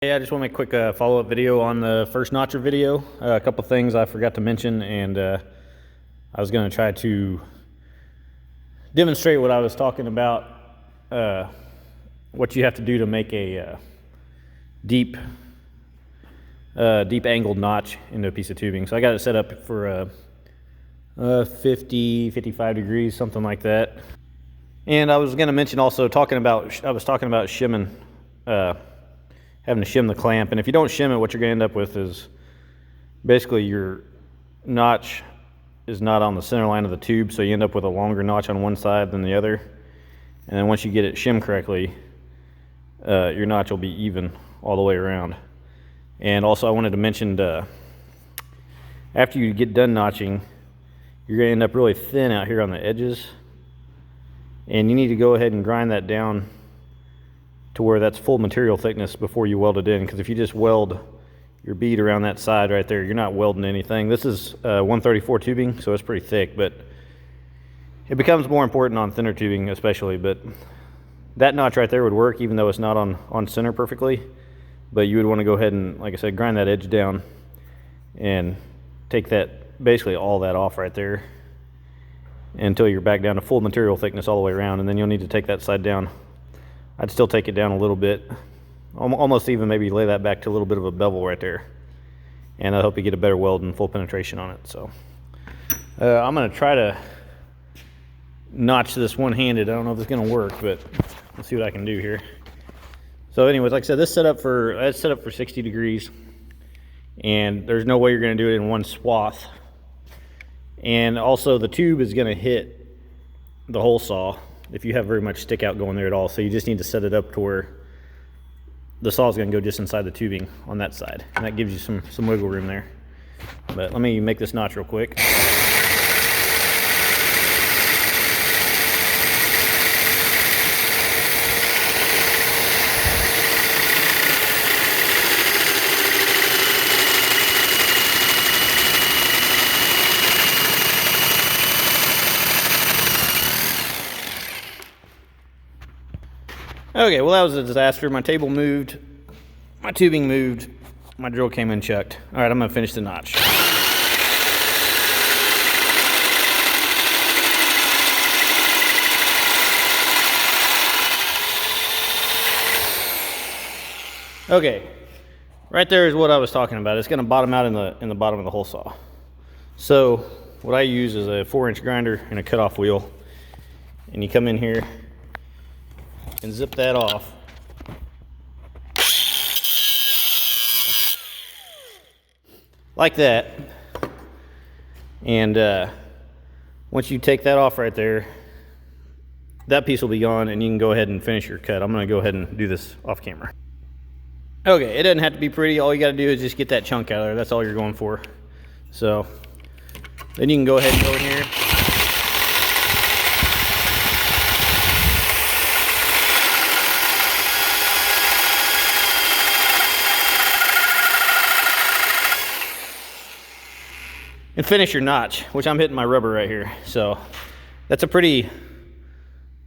Hey, I just want to make a quick follow-up video on the first notcher video. A couple things I forgot to mention, and I was going to try to demonstrate what I was talking about, what you have to do to make a deep angled notch into a piece of tubing. So I got it set up for 50, 55 degrees, something like that. And I was going to mention also I was talking about shimming, having to shim the clamp. And if you don't shim it, what you're going to end up with is basically your notch is not on the center line of the tube, so you end up with a longer notch on one side than the other. And then once you get it shimmed correctly, your notch will be even all the way around. And also I wanted to mention, after you get done notching, you're going to end up really thin out here on the edges. And you need to go ahead and grind that down to where that's full material thickness before you weld it in, because if you just weld your bead around that side right there, you're not welding anything. This is 134 tubing, so it's pretty thick, but it becomes more important on thinner tubing especially. But that notch right there would work even though it's not on center perfectly, but you would want to go ahead and, like I said, grind that edge down and take that, basically all that off right there until you're back down to full material thickness all the way around. And then you'll need to take that side down. I'd still take it down a little bit, almost even maybe lay that back to a little bit of a bevel right there, and that'll help you get a better weld and full penetration on it. So I'm going to try to notch this one-handed. I don't know if it's going to work, but let's see what I can do here. So anyways, like I said, it's set up for 60 degrees, and there's no way you're going to do it in one swath. And also the tube is going to hit the hole saw if you have very much stick out going there at all. So you just need to set it up to where the saw is going to go just inside the tubing on that side, and that gives you some wiggle room there. But let me make this notch real quick. Okay, well, that was a disaster. My table moved, my tubing moved, my drill came in chucked. All right, I'm gonna finish the notch. Okay, right there is what I was talking about. It's gonna bottom out in the bottom of the hole saw. So what I use is a 4-inch grinder and a cutoff wheel, and you come in here and zip that off. Like that. And once you take that off right there, that piece will be gone, and you can go ahead and finish your cut. I'm going to go ahead and do this off camera. Okay, it doesn't have to be pretty. All you got to do is just get that chunk out of there. That's all you're going for. So then you can go ahead and go in here. And finish your notch, which I'm hitting my rubber right here. So that's a pretty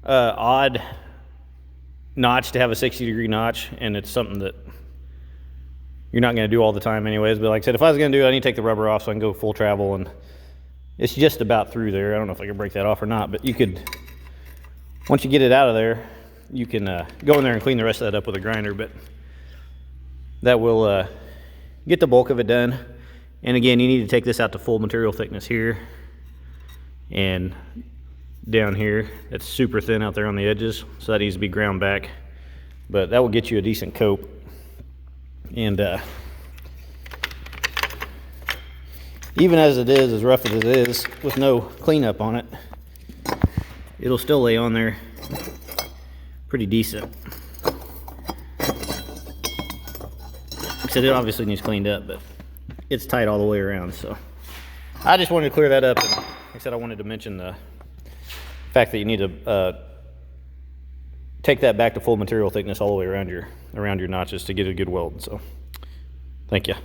odd notch to have, a 60-degree notch, and it's something that you're not going to do all the time anyways. But like I said, if I was going to do it, I need to take the rubber off so I can go full travel, and it's just about through there. I don't know if I can break that off or not, but you could, once you get it out of there, you can go in there and clean the rest of that up with a grinder, but that will get the bulk of it done. And again, you need to take this out to full material thickness here and down here. It's super thin out there on the edges, so that needs to be ground back. But that will get you a decent coat. And even as it is, as rough as it is, with no cleanup on it, it'll still lay on there pretty decent. Except it obviously needs cleaned up, but it's tight all the way around. So I just wanted to clear that up, and like I said, I wanted to mention the fact that you need to take that back to full material thickness all the way around your notches to get a good weld. So thank you.